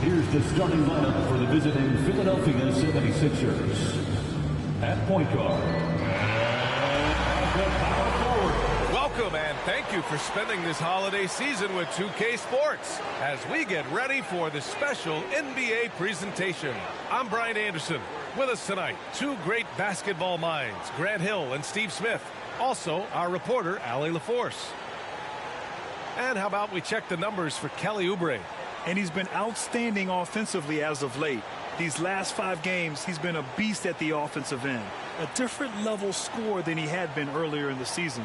Here's the starting lineup for the visiting Philadelphia 76ers. At point guard, the power forward. Welcome and thank you for spending this holiday season with 2K Sports as we get ready for the special NBA presentation. I'm Brian Anderson. With us tonight, two great basketball minds, Grant Hill and Steve Smith. Also, our reporter, Allie LaForce. And how about we check the numbers for Kelly Oubre? And he's been outstanding offensively as of late. These last 5 games, he's been a beast at the offensive end. A different level scorer than he had been earlier in the season.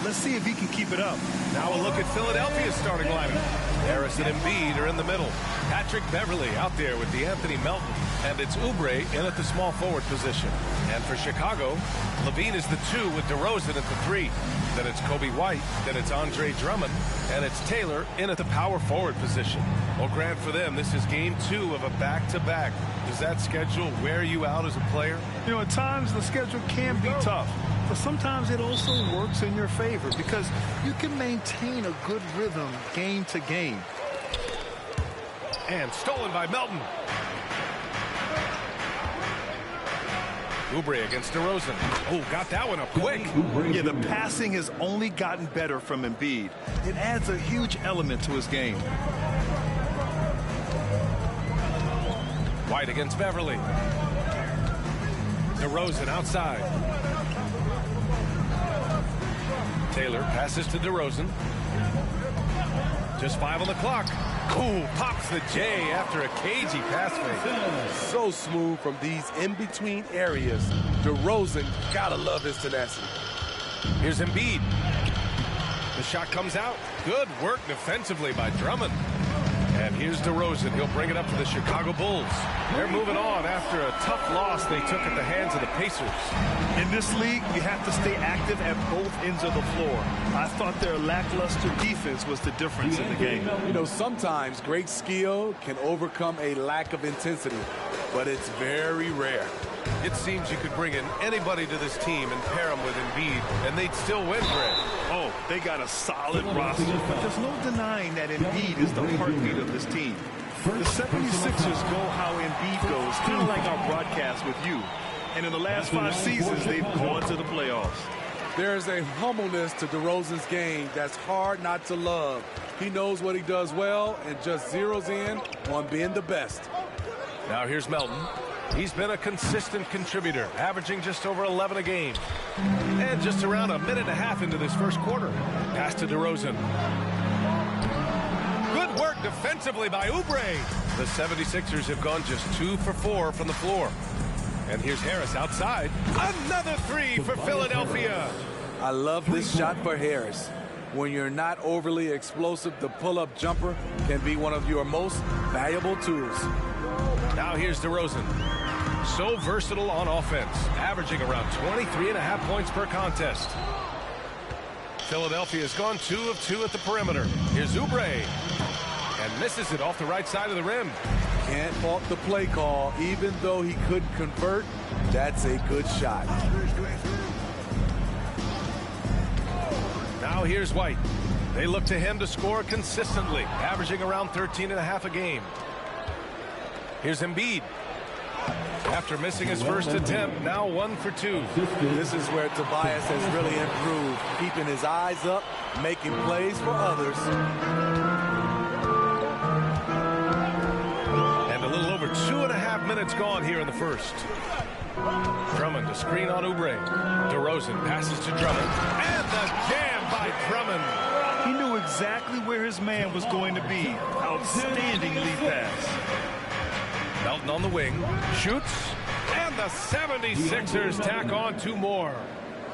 Let's see if he can keep it up. Now a look at Philadelphia's starting lineup. Harris and Embiid are in the middle. Patrick Beverley out there with DeAnthony Melton. And it's Oubre in at the small forward position. And for Chicago, Levine is the 2 with DeRozan at the 3. Then it's Kobe White. Then it's Andre Drummond. And it's Taylor in at the power forward position. Well, Grant, for them, this is game 2 of a back-to-back. Does that schedule wear you out as a player? You know, at times the schedule can be tough. But sometimes it also works in your favor because you can maintain a good rhythm game to game. And stolen by Melton. Oubre against DeRozan. Oh, got that one up quick. Yeah, the passing has only gotten better from Embiid. It adds a huge element to his game. White against Beverley. DeRozan outside. Taylor passes to DeRozan. Just 5 on the clock. Cool, pops the J after a cagey pass fake. So smooth from these in-between areas. DeRozan, gotta love his tenacity. Here's Embiid. The shot comes out. Good work defensively by Drummond. And here's DeRozan. He'll bring it up to the Chicago Bulls. They're moving on after a tough loss they took at the hands of the Pacers. In this league, you have to stay active at both ends of the floor. I thought their lackluster defense was the difference in the game. You know, sometimes great skill can overcome a lack of intensity, but it's very rare. It seems you could bring in anybody to this team and pair them with Embiid, and they'd still win, Greg. Oh, they got a solid roster. But there's no denying that Embiid is the heartbeat of this team. The 76ers go how Embiid goes, kind of like our broadcast with you. And in the last 5 seasons, they've gone to the playoffs. There's a humbleness to DeRozan's game that's hard not to love. He knows what he does well and just zeroes in on being the best. Now here's Melton. He's been a consistent contributor, averaging just over 11 a game. And just around a minute and a half into this first quarter. Pass to DeRozan. Good work defensively by Oubre. The 76ers have gone just 2 for 4 from the floor. And here's Harris outside. Another 3 for Philadelphia. I love this shot for Harris. When you're not overly explosive, the pull-up jumper can be one of your most valuable tools. Now here's DeRozan. So versatile on offense, averaging around 23.5 points per contest. Philadelphia has gone 2 of 2 at the perimeter. Here's Oubre. And misses it off the right side of the rim. Can't fault the play call. Even though he couldn't convert, that's a good shot. Now here's White. They look to him to score consistently, averaging around 13.5 a game. Here's Embiid. After missing his first attempt, now 1 for 2. This is where Tobias has really improved, keeping his eyes up, making plays for others. And a little over 2.5 minutes gone here in the first. Drummond to screen on Oubre. DeRozan passes to Drummond. And the jam by Drummond. He knew exactly where his man was going to be. Outstanding lead pass. Melton on the wing, shoots, and the 76ers tack on 2 more.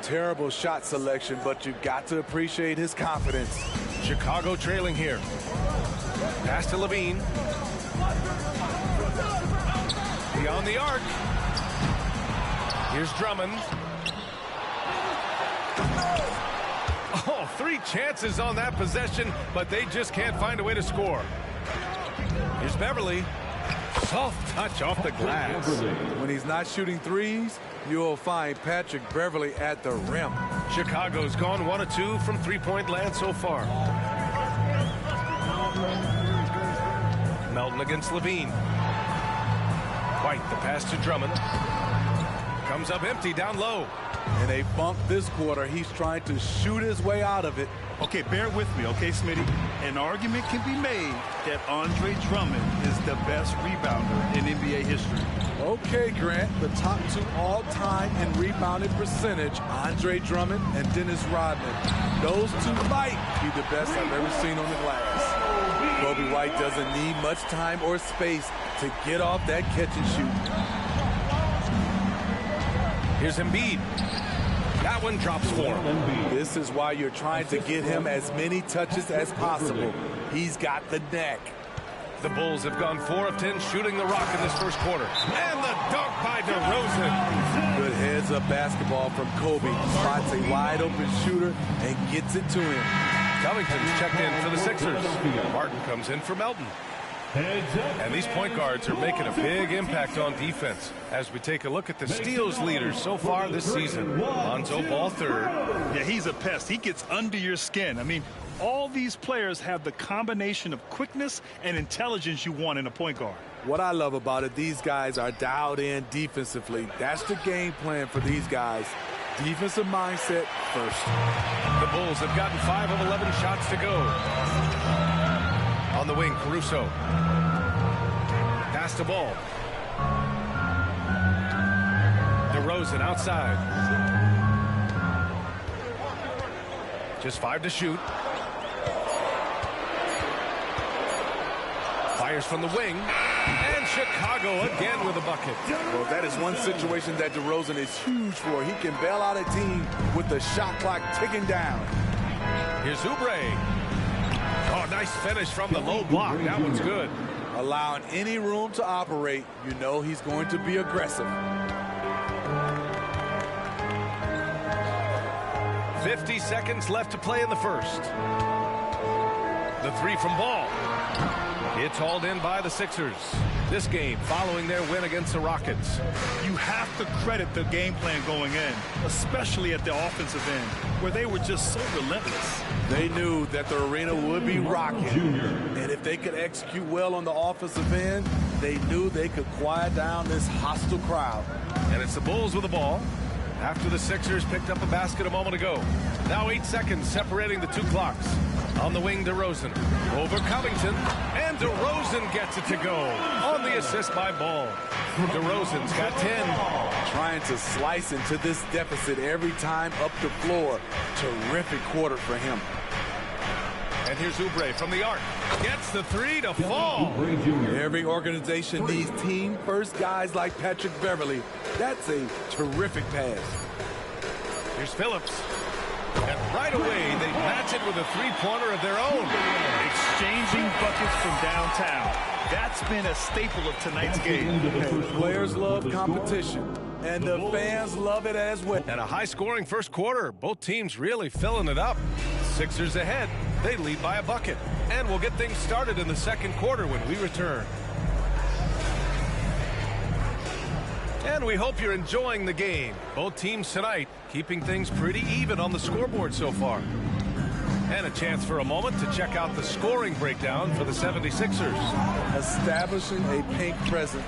Terrible shot selection, but you got to appreciate his confidence. Chicago trailing here. Pass to Levine. Beyond the arc. Here's Drummond. Oh, 3 chances on that possession, but they just can't find a way to score. Here's Beverley. Soft touch off the glass. When he's not shooting threes, you'll find Patrick Beverley at the rim. Chicago's gone 1 of 2 from three-point land so far. Melton against Levine. White, the pass to Drummond. Comes up empty down low. In a bump this quarter, he's trying to shoot his way out of it. Okay, bear with me, okay, Smitty? An argument can be made that Andre Drummond is the best rebounder in NBA history. Okay, Grant, the top two all-time in rebounding percentage, Andre Drummond and Dennis Rodman. Those two might be the best I've ever seen on the glass. Kobe White doesn't need much time or space to get off that catch and shoot. Here's Embiid. That one drops for him. This is why you're trying to get him as many touches as possible. He's got the neck. The Bulls have gone 4 of 10 shooting the rock in this first quarter. And the dunk by DeRozan. Good heads-up basketball from Kobe. Spots a wide-open shooter and gets it to him. Covington's checked in for the Sixers. Martin comes in for Melton. And these point guards are making a big impact on defense. As we take a look at the steals leaders so far this season. Lonzo Ball third. Yeah, he's a pest. He gets under your skin. I mean, all these players have the combination of quickness and intelligence you want in a point guard. What I love about it, these guys are dialed in defensively. That's the game plan for these guys. Defensive mindset first. The Bulls have gotten 5 of 11 shots to go. On the wing, Caruso. Pass the ball. DeRozan outside. Just 5 to shoot. Fires from the wing. And Chicago again with a bucket. Well, that is one situation that DeRozan is huge for. He can bail out a team with the shot clock ticking down. Here's Oubre. Oh, nice finish from the low block. That one's good. Allowing any room to operate, you know he's going to be aggressive. 50 seconds left to play in the first. The three from Ball. It's hauled in by the Sixers. This game following their win against the Rockets. You have to credit the game plan going in, especially at the offensive end, where they were just so relentless. They knew that the arena would be rocking. And if they could execute well on the offensive end, they knew they could quiet down this hostile crowd. And it's the Bulls with the ball after the Sixers picked up a basket a moment ago. Now 8 seconds separating the two clocks. On the wing, DeRozan. Over Covington. And DeRozan gets it to go. On the assist by Ball. DeRozan's got 10. Trying to slice into this deficit every time up the floor. Terrific quarter for him. And here's Oubre from the arc. Gets the three to fall. Every organization needs team-first guys like Patrick Beverley. That's a terrific pass. Here's Phillips. And right away, they match it with a three-pointer of their own. Exchanging buckets from downtown. That's been a staple of tonight's game. And players love competition, and the fans love it as well. And a high-scoring first quarter. Both teams really filling it up. Sixers ahead. They lead by a bucket. And we'll get things started in the second quarter when we return. And we hope you're enjoying the game. Both teams tonight keeping things pretty even on the scoreboard so far. And a chance for a moment to check out the scoring breakdown for the 76ers. Establishing a paint presence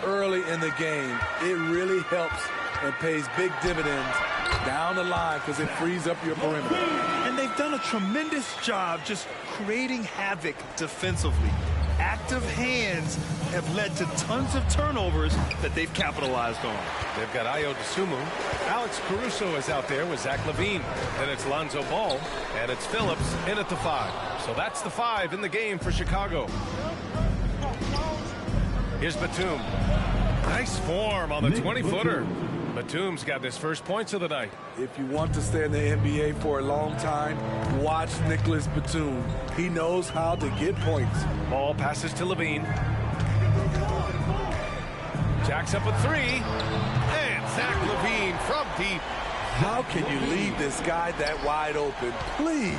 early in the game, it really helps and pays big dividends down the line because it frees up your perimeter. And they've done a tremendous job just creating havoc defensively. Active hands have led to tons of turnovers that they've capitalized on. They've got Ayo Dosunmu. Alex Caruso is out there with Zach LaVine. Then it's Lonzo Ball. And it's Phillips in at the 5. So that's the 5 in the game for Chicago. Here's Batum. Nice form on the 20-footer. Batum's got his first points of the night. If you want to stay in the NBA for a long time, watch Nicholas Batum. He knows how to get points. Ball passes to LaVine. Jacks up a 3. And Zach LaVine from deep. How can you leave this guy that wide open? Please.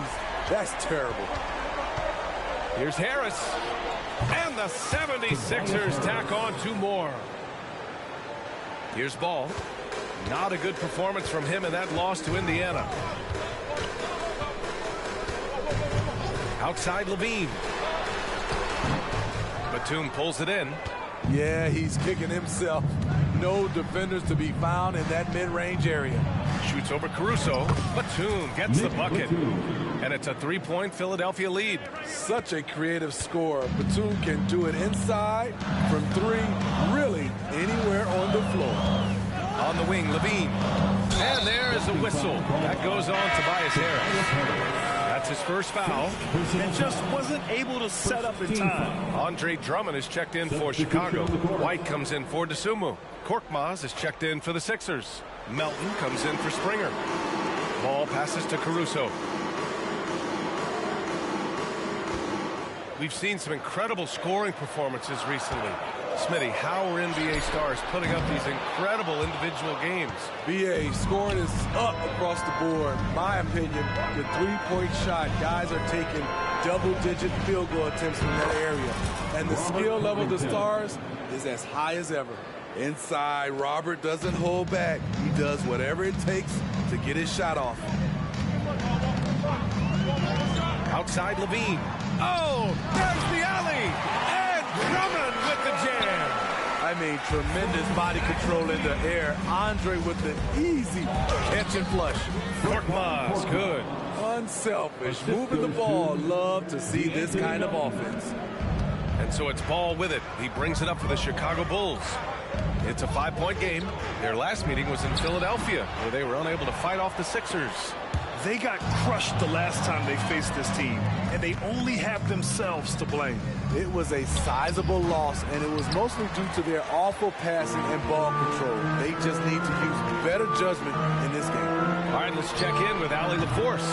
That's terrible. Here's Harris. And the 76ers tack on 2 more. Here's Ball. Not a good performance from him in that loss to Indiana. Outside LaVine. Batum pulls it in. Yeah, he's kicking himself. No defenders to be found in that mid-range area. Shoots over Caruso. Batum gets the bucket. And it's a three-point Philadelphia lead. Such a creative scorer. Batum can do it inside, from three, really anywhere on the floor. On the wing, Levine. And there is a whistle. That goes on Tobias Harris. That's his first foul. And just wasn't able to set up in time. Andre Drummond is checked in for Chicago. White comes in for Dosunmu. Korkmaz is checked in for the Sixers. Melton comes in for Springer. Ball passes to Caruso. We've seen some incredible scoring performances recently. Smitty, how are NBA stars putting up these incredible individual games? BA, scoring is up across the board. My opinion, the three-point shot, guys are taking double-digit field goal attempts from that area. And the skill level of the stars is as high as ever. Inside, Robert doesn't hold back. He does whatever it takes to get his shot off. Outside Levine. Oh, there's the alley. And Drummond with the jam. I mean, tremendous body control in the air. Andre with the easy catch and flush. Korkmaz, good. Unselfish, moving the ball. Love to see this kind of offense. And so it's Ball with it. He brings it up for the Chicago Bulls. It's a 5-point game. Their last meeting was in Philadelphia, where they were unable to fight off the Sixers. They got crushed the last time they faced this team, and they only have themselves to blame. It was a sizable loss, and it was mostly due to their awful passing and ball control. They just need to use better judgment in this game. All right, let's check in with Allie LaForce.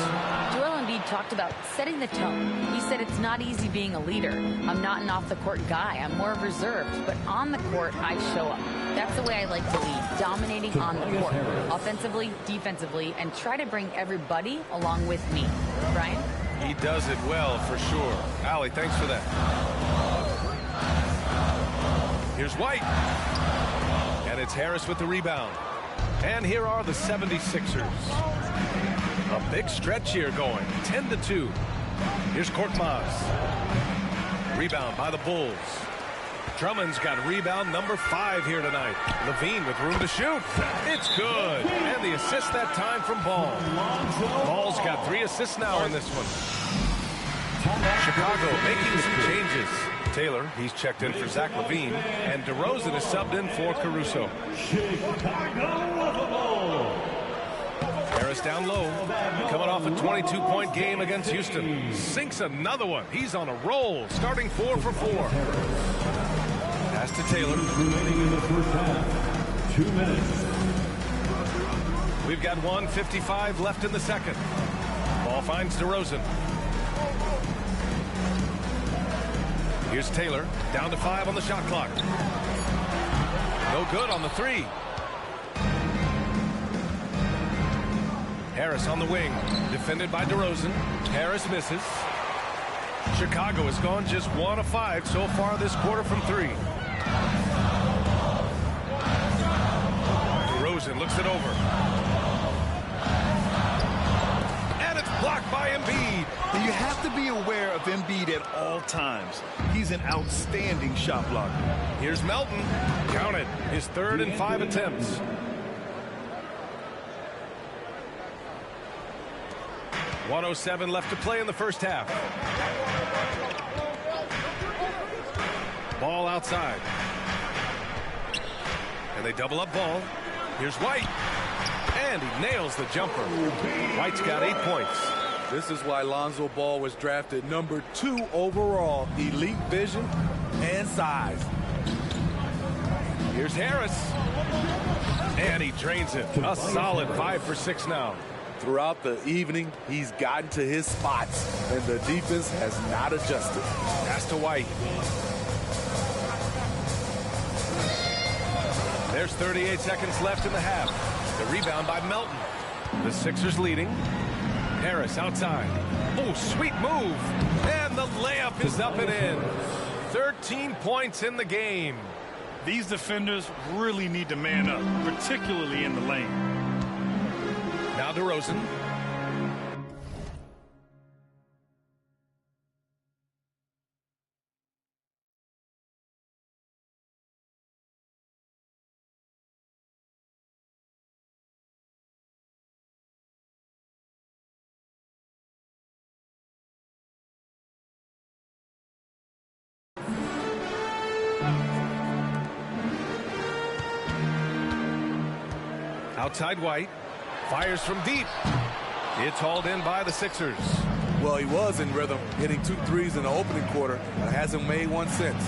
Joel Embiid talked about setting the tone. He said it's not easy being a leader. I'm not an off-the-court guy. I'm more reserved, but on the court, I show up. That's the way I like to lead, dominating on the court, offensively, defensively, and try to bring everybody along with me. Brian? He does it well, for sure. Allie, thanks for that. Here's White. And it's Harris with the rebound. And here are the 76ers. A big stretch here going, 10-2. Here's Korkmaz. Rebound by the Bulls. Drummond's got rebound number 5 here tonight. Levine with room to shoot. It's good. And the assist that time from Ball. Ball's got 3 assists now in this one. Chicago making some changes. Taylor, he's checked in for Zach LaVine. And DeRozan is subbed in for Caruso. Harris down low. Coming off a 22-point game against Houston. Sinks another one. He's on a roll. Starting 4 for 4. Pass to Taylor. Remaining in the first half. 2 minutes. We've got 1:55 left in the second. Ball finds DeRozan. Here's Taylor. Down to 5 on the shot clock. No good on the 3. Harris on the wing. Defended by DeRozan. Harris misses. Chicago has gone just 1 of 5 so far this quarter from 3. DeRozan looks it over. And it's blocked by Embiid. You have to be aware of Embiid at all times. He's an outstanding shot blocker. Here's Melton. Counted. His 3rd and 5 attempts. .107 left to play in the first half. Ball outside. And they double up Ball. Here's White. And he nails the jumper. White's got 8 points. This is why Lonzo Ball was drafted number 2 overall. Elite vision and size. Here's Harris. And he drains it. A solid 5 for 6 now. Throughout the evening, he's gotten to his spots, and the defense has not adjusted. Pass to White. There's 38 seconds left in the half. The rebound by Melton. The Sixers leading. Harris outside. Oh, sweet move. And the layup is up and in. 13 points in the game. These defenders really need to man up, particularly in the lane. Now DeRozan. Outside White. Fires from deep. It's hauled in by the Sixers. Well, he was in rhythm, hitting 2 threes in the opening quarter, but hasn't made one since.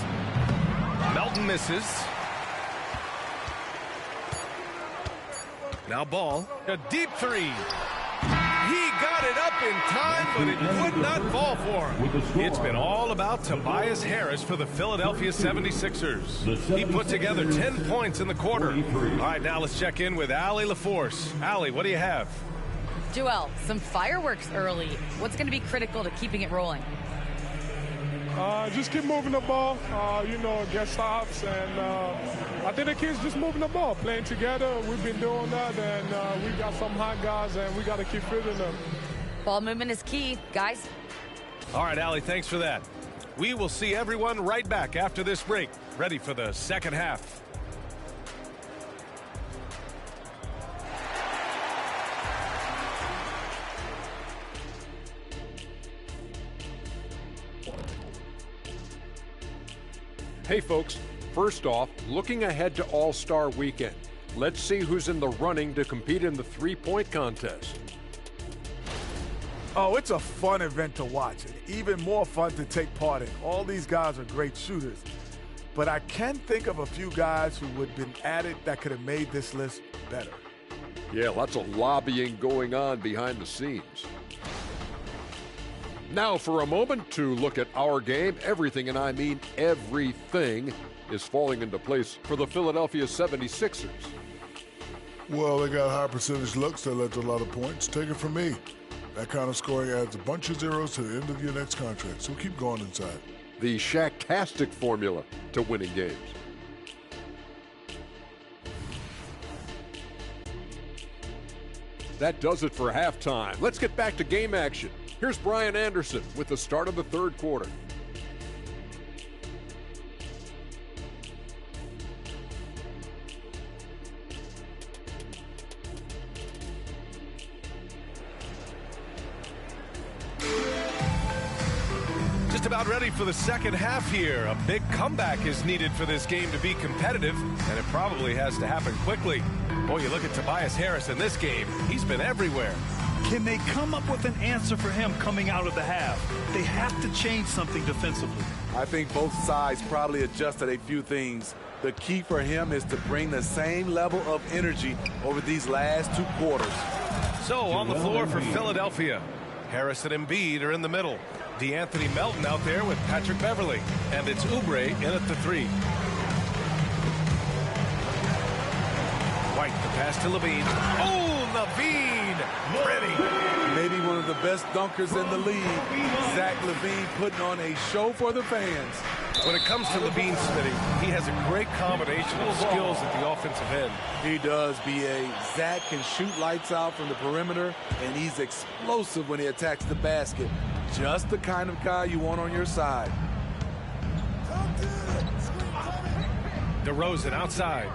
Melton misses. Now Ball. A deep three. He got it up in time, but it would not fall for him. It's been all about Tobias Harris for the Philadelphia 76ers. He put together 10 points in the quarter. All right, now let's check in with Allie LaForce. Allie, what do you have? Joel, some fireworks early. What's going to be critical to keeping it rolling? Just keep moving the ball, get stops, and I think the kids just moving the ball, playing together. We've been doing that, and we got some hot guys, and we got to keep fitting them. Ball movement is key, guys. All right, Allie, thanks for that. We will see everyone right back after this break, ready for the second half. Hey folks, first off, looking ahead to All-Star Weekend. Let's see who's in the running to compete in the three-point contest. Oh, it's a fun event to watch, and even more fun to take part in. All these guys are great shooters, but I can think of a few guys who would have been added that could have made this list better. Yeah, lots of lobbying going on behind the scenes. Now for a moment to look at our game. Everything, and I mean everything, is falling into place for the Philadelphia 76ers. Well, they got high percentage looks that led to a lot of points. Take it from me. That kind of scoring adds a bunch of zeros to the end of your next contract, so keep going inside. The Shaq-tastic formula to winning games. That does it for halftime. Let's get back to game action. Here's Brian Anderson with the start of the third quarter. Just about ready for the second half here. A big comeback is needed for this game to be competitive, and it probably has to happen quickly. Boy, you look at Tobias Harris in this game. He's been everywhere. Can they come up with an answer for him coming out of the half? They have to change something defensively. I think both sides probably adjusted a few things. The key for him is to bring the same level of energy over these last 2 quarters. So on the floor for Philadelphia, Harris and Embiid are in the middle. DeAnthony Melton out there with Patrick Beverly. And it's Oubre in at the 3. White, the pass to Levine. Oh, Levine! Pretty. Maybe one of the best dunkers in the league. Zach LaVine putting on a show for the fans. When it comes to Levine, Smitty, he has a great combination of skills at the offensive end. He does, B.A. Zach can shoot lights out from the perimeter, and he's explosive when he attacks the basket. Just the kind of guy you want on your side. DeRozan outside.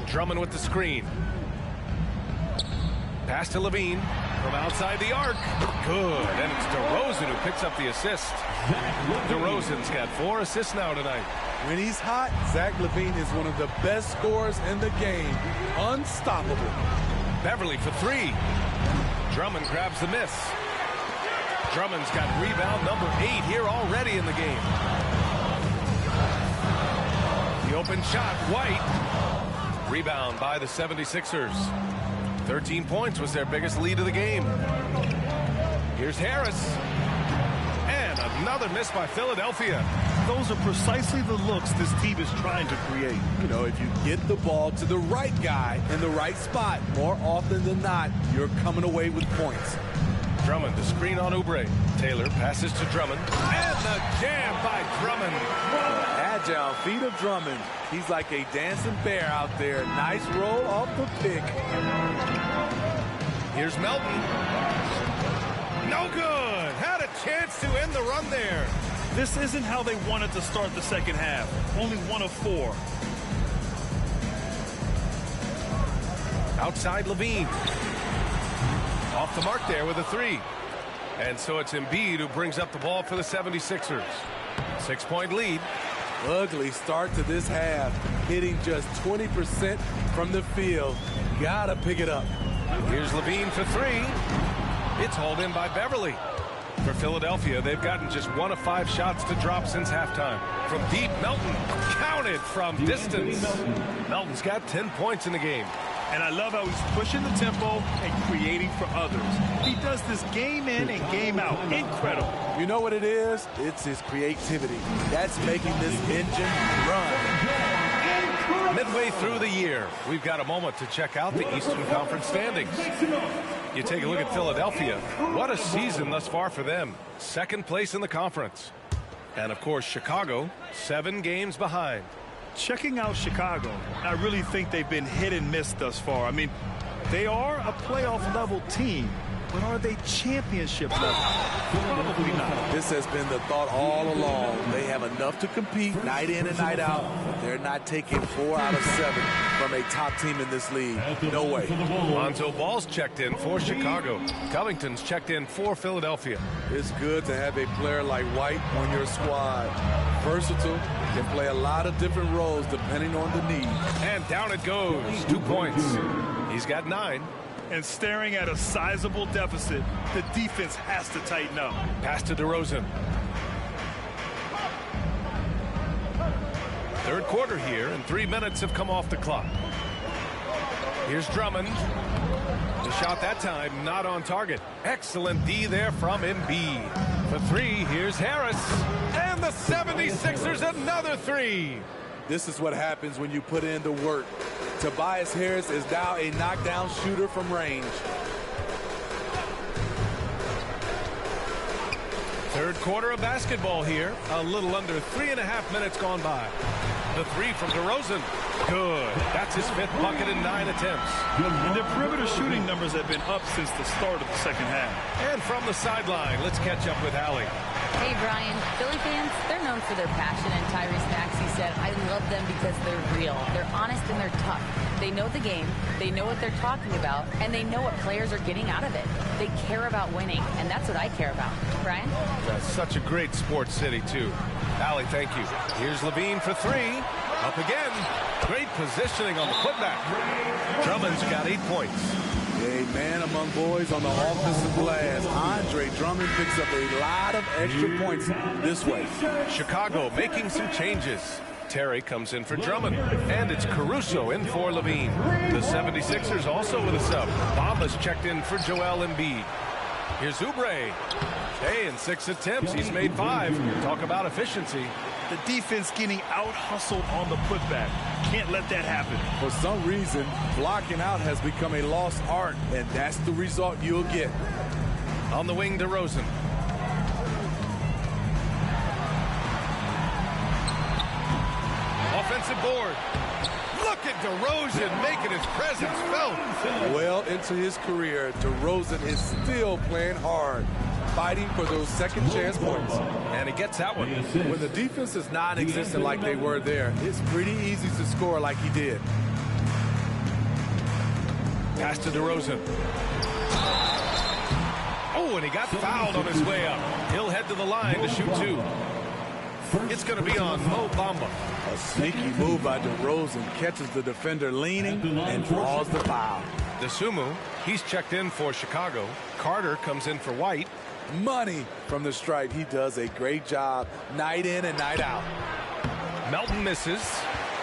Drummond with the screen. Pass to Levine from outside the arc. Good. And it's DeRozan who picks up the assist. DeRozan's got 4 assists now tonight. When he's hot, Zach LaVine is one of the best scorers in the game. Unstoppable. Beverly for 3. Drummond grabs the miss. Drummond's got rebound number 8 here already in the game. The open shot, White. Rebound by the 76ers. 13 points was their biggest lead of the game. Here's Harris. And another miss by Philadelphia. Those are precisely the looks this team is trying to create. You know, if you get the ball to the right guy in the right spot, more often than not, you're coming away with points. Drummond, the screen on Oubre. Taylor passes to Drummond. And the jam by Drummond. Agile feet of Drummond. He's like a dancing bear out there. Nice roll off the pick. Here's Melton. No good. Had a chance to end the run there. This isn't how they wanted to start the second half. Only 1 of 4. Outside Levine. Off the mark there with a 3. And so it's Embiid who brings up the ball for the 76ers. 6-point lead. Ugly start to this half. hitting just 20% from the field. Gotta pick it up. Here's Levine for three. It's hauled in by Beverly. For Philadelphia, they've gotten just 1 of 5 shots to drop since halftime. From deep, Melton counted from distance. Melton's got 10 points in the game. And I love how he's pushing the tempo and creating for others. He does this game in and game out. Incredible. You know what it is? It's his creativity. That's making this engine run. Midway through the year, we've got a moment to check out the Eastern Conference standings. You take a look at Philadelphia. What a season thus far for them. 2nd place in the conference. And, of course, Chicago, 7 games behind. Checking out Chicago, I really think they've been hit and miss thus far. I mean, they are a playoff-level team, but are they championship level? Probably not. This has been the thought all along. They have enough to compete night in and night out. They're not taking 4 out of 7 from a top team in this league. No way. Lonzo Ball's checked in for Chicago. Covington's checked in for Philadelphia. It's good to have a player like White on your squad. Versatile, can play a lot of different roles depending on the need. And down it goes. 2 points. He's got 9. And staring at a sizable deficit, the defense has to tighten up. Pass to DeRozan. 3rd quarter here, and 3 minutes have come off the clock. Here's Drummond. The shot that time not on target. Excellent D there from Embiid. For 3, here's Harris. And the 76ers another 3. This is what happens when you put in the work. Tobias Harris is now a knockdown shooter from range. 3rd quarter of basketball here. A little under 3.5 minutes gone by. The 3 from DeRozan. Good. That's his 5th bucket in 9 attempts. And their perimeter shooting numbers have been up since the start of the 2nd half. And from the sideline, let's catch up with Allie. Hey, Brian. Philly fans, they're known for their passion, and Tyrese Maxey said, I love them because they're real. They're honest and they're tough. They know the game, they know what they're talking about, and they know what players are getting out of it. They care about winning, and that's what I care about. Brian? That's such a great sports city, too. Allie, thank you. Here's Levine for 3. Up again. Great positioning on the putback. Drummond's got 8 points. A man among boys on the offensive glass. Andre Drummond picks up a lot of extra points this way. Chicago making some changes. Terry comes in for Drummond, and it's Caruso in for Levine. The 76ers also with a sub. Bamba's checked in for Joel Embiid. Here's Oubre. Hey, in 6 attempts, he's made 5. Talk about efficiency. The defense getting out-hustled on the putback. Can't let that happen. For some reason, blocking out has become a lost art, and that's the result you'll get. On the wing, DeRozan. Offensive board. Look at DeRozan making his presence felt. Well into his career, DeRozan is still playing hard, fighting for those second chance points. And he gets that one. When the defense is non-existent like they were there, it's pretty easy to score like he did. Pass to DeRozan. Oh, and he got fouled on his way up. He'll head to the line to shoot 2. It's going to be on Mo Bamba. A sneaky move by DeRozan, catches the defender leaning and draws the foul. DeSumo, he's checked in for Chicago. Carter comes in for White. Money from the stripe. He does a great job night in and night out. Melton misses.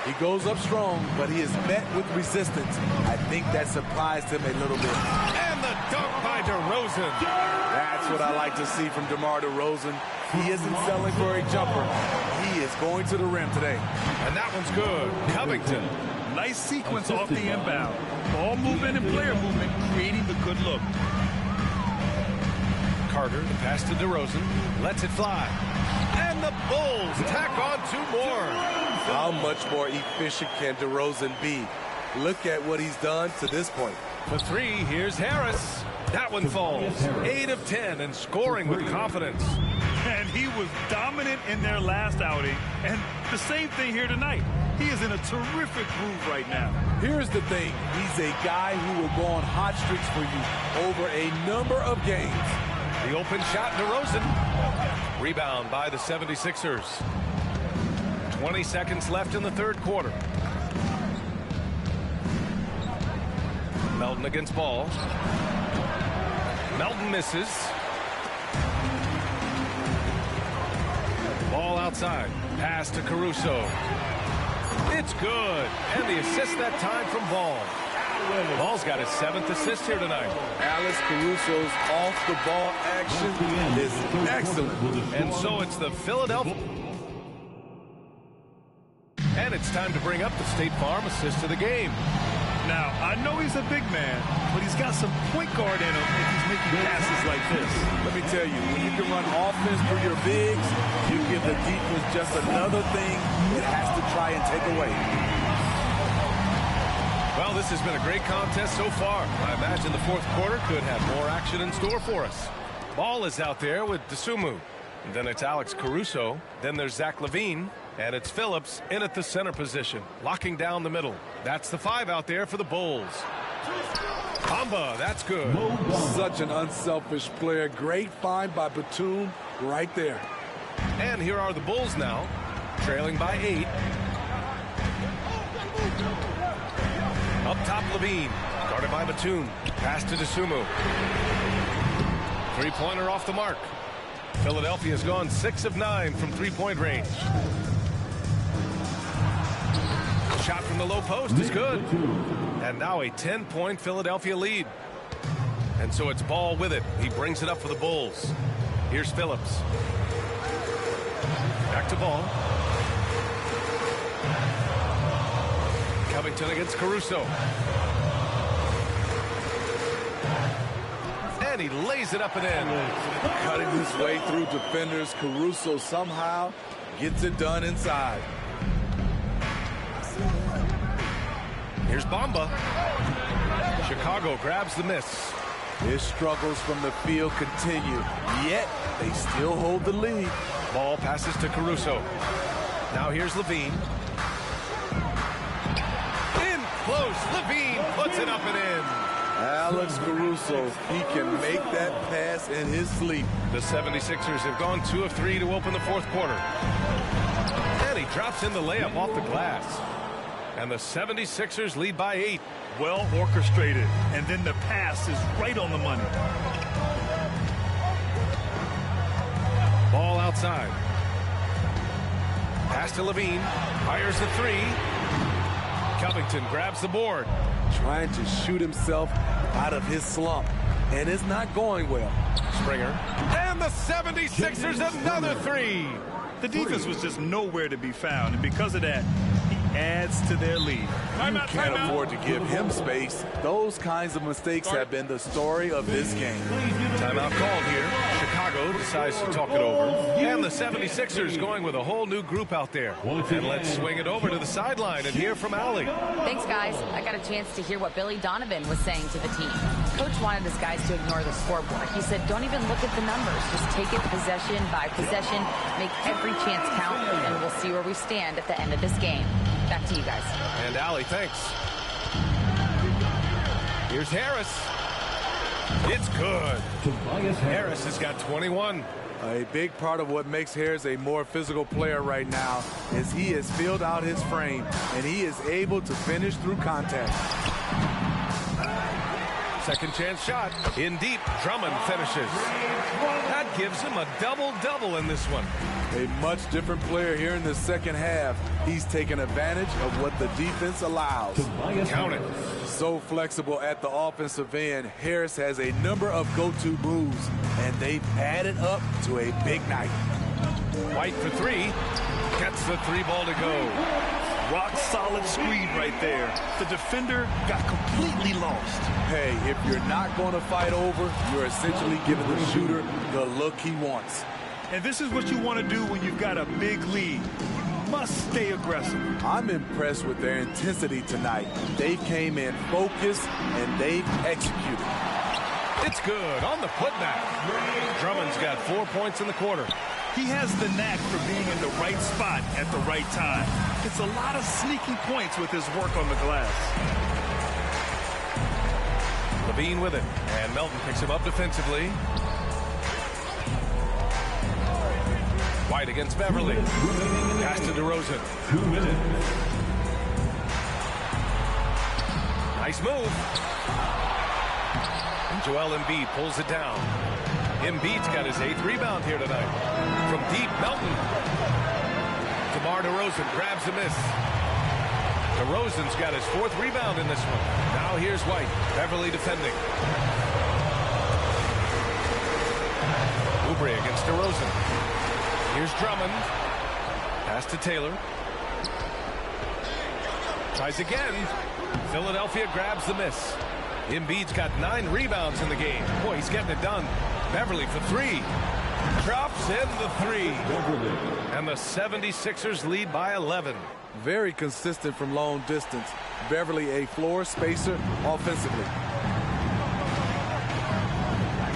He goes up strong, but he is met with resistance. I think that surprised him a little bit. And the dunk by DeRozan. That's what I like to see from DeMar DeRozan. He isn't settling for a jumper. He is going to the rim today. And that one's good. Covington. Nice sequence off the inbound. Ball movement and player movement, creating the good look. Carter, the pass to DeRozan. Lets it fly. And the Bulls tack on 2 more. How much more efficient can DeRozan be? Look at what he's done to this point. For 3, here's Harris. That one falls. 8 of 10 and scoring with confidence. And he was dominant in their last outing. And the same thing here tonight. He is in a terrific groove right now. Here's the thing. He's a guy who will go on hot streaks for you over a number of games. The open shot, DeRozan. Rebound by the 76ers. 20 seconds left in the 3rd quarter. Melton against Ball. Melton misses. Ball outside. Pass to Caruso. It's good. And the assist that time from Ball. Ball's got his 7th assist here tonight. Alex Caruso's off-the-ball action is excellent. And so it's the Philadelphia. And it's time to bring up the State Farm assist of the game. Now, I know he's a big man, but he's got some point guard in him if he's making passes like this. Let me tell you, when you can run offense through your bigs, you give the defense just another thing it has to try and take away. Well, this has been a great contest so far. I imagine the fourth quarter could have more action in store for us. Ball is out there with Dosunmu. Then it's Alex Caruso. Then there's Zach LaVine. And it's Phillips in at the center position, locking down the middle. That's the 5 out there for the Bulls. Bamba, that's good. Such an unselfish player. Great find by Batum right there. And here are the Bulls now, trailing by 8. Up top, LaVine, guarded by Batum. Pass to Dosunmu. Three-pointer off the mark. Philadelphia's gone 6 of 9 from three-point range. Shot from the low post is good. And now a 10-point Philadelphia lead. And so it's Ball with it. He brings it up for the Bulls. Here's Phillips. Back to Ball. Covington against Caruso. And he lays it up and in. Cutting his way through defenders, Caruso somehow gets it done inside. Here's Bamba. Chicago grabs the miss. His struggles from the field continue, yet they still hold the lead. Ball passes to Caruso. Now here's LaVine. In close. LaVine puts it up and in. Alex Caruso, he can make that pass in his sleep. The 76ers have gone 2 of 3 to open the fourth quarter. And he drops in the layup off the glass. And the 76ers lead by 8. Well orchestrated. And then the pass is right on the money. Ball outside. Pass to LaVine. Fires the 3. Covington grabs the board. Trying to shoot himself out of his slump. And it's not going well. Springer. And the 76ers another 3. The defense was just nowhere to be found. And because of that, he adds to their lead. You can't afford to give him space. Those kinds of mistakes have been the story of this game. Timeout called here. Chicago decides to talk it over. And the 76ers going with a whole new group out there. And let's swing it over to the sideline and hear from Allie. Thanks, guys. I got a chance to hear what Billy Donovan was saying to the team. Coach wanted his guys to ignore the scoreboard. He said, don't even look at the numbers. Just take it possession by possession. Make every chance count, and we'll see where we stand at the end of this game. Back to you guys. And Allie, thanks. Here's Harris. It's good. Harris has got 21. A big part of what makes Harris a more physical player right now is he has filled out his frame, and he is able to finish through contact. Second chance shot. In deep, Drummond finishes. That gives him a double-double in this one. A much different player here in the second half. He's taken advantage of what the defense allows. Count it. So flexible at the offensive end. Harris has a number of go-to moves, and they've added up to a big night. White for 3. Gets the 3-ball to go. Rock solid screen right there. The defender got completely lost. Hey, if you're not going to fight over, you're essentially giving the shooter the look he wants. And this is what you want to do when you've got a big lead. You must stay aggressive. I'm impressed with their intensity tonight. They came in focused and they've executed. It's good on the putback. Drummond's got 4 points in the quarter. He has the knack for being in the right spot at the right time. It's a lot of sneaky points with his work on the glass. LaVine with it, and Melton picks him up defensively. White against Beverly. Pass to DeRozan. Nice move. And Joel Embiid pulls it down. Embiid's got his 8th rebound here tonight. From deep, Melton. DeMar DeRozan grabs a miss. DeRozan's got his 4th rebound in this one. Now here's White. Beverly defending. Oubre against DeRozan. Here's Drummond. Pass to Taylor. Tries again. Philadelphia grabs the miss. Embiid's got 9 rebounds in the game. Boy, he's getting it done. Beverly for 3. Drops in the 3. And the 76ers lead by 11. Very consistent from long distance. Beverly a floor spacer offensively.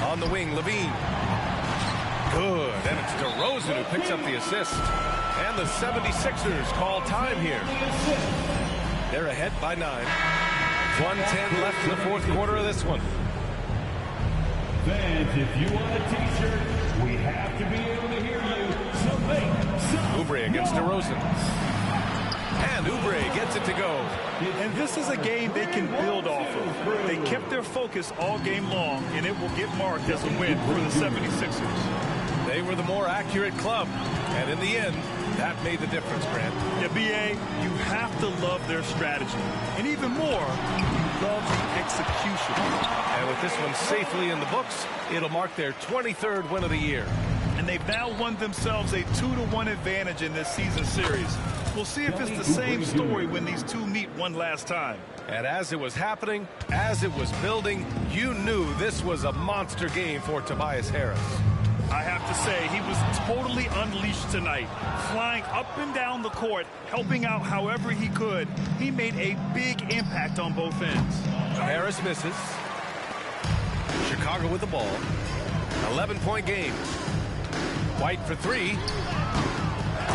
On the wing, Levine. Good. And it's DeRozan who picks up the assist. And the 76ers call time here. They're ahead by 9. 1:10 left in the 4th quarter of this one. Fans, if you want a t-shirt, we have to be able to hear you. So make some Oubre against DeRozan. And Oubre gets it to go. And this is a game they can build off of. They kept their focus all game long, and it will get marked as a win for the 76ers. They were the more accurate club. And in the end, that made the difference, Grant. Yeah, B.A., you have to love their strategy. And even more, you love the execution. And with this one safely in the books, it'll mark their 23rd win of the year. And they've now won themselves a 2-1 advantage in this season series. We'll see if it's the same story when these two meet one last time. And as it was happening, as it was building, you knew this was a monster game for Tobias Harris. I have to say, he was totally unleashed tonight, flying up and down the court, helping out however he could. He made a big impact on both ends. Harris misses. Chicago with the ball. 11-point game. White for 3.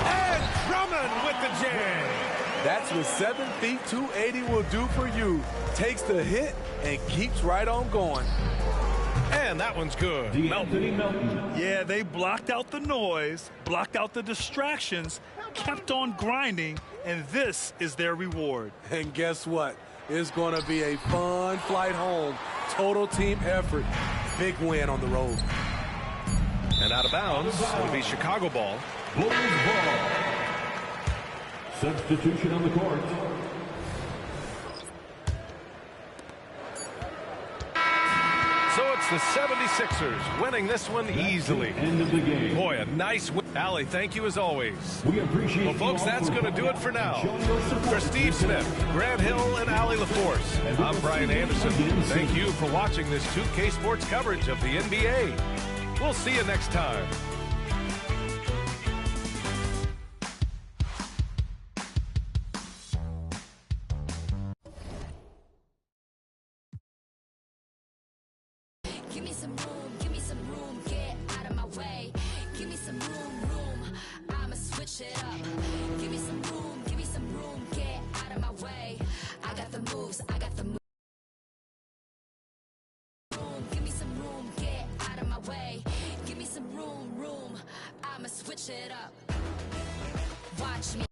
And Drummond with the jam. That's what 7 feet 280 will do for you. Takes the hit and keeps right on going. And that one's good. Melton. Yeah, they blocked out the noise, blocked out the distractions, kept on grinding, and this is their reward. And guess what? It's going to be a fun flight home. Total team effort. Big win on the road. And out of bounds, it'll be Chicago ball. Bulls ball. Substitution on the court. So it's the 76ers winning this one easily. End of the game. Boy, a nice win. Allie, thank you as always. We appreciate Well, folks, that's going to do it for now. For Steve Smith, Grant Hill, and Allie LaForce, I'm Brian Anderson. Thank you for watching this 2K Sports coverage of the NBA. We'll see you next time. Give me some room, get out of my way. Give me some room, I'ma switch it up. Give me some room, get out of my way. I got the moves, Give me some room, get out of my way. Give me some room, I'ma switch it up. Watch me.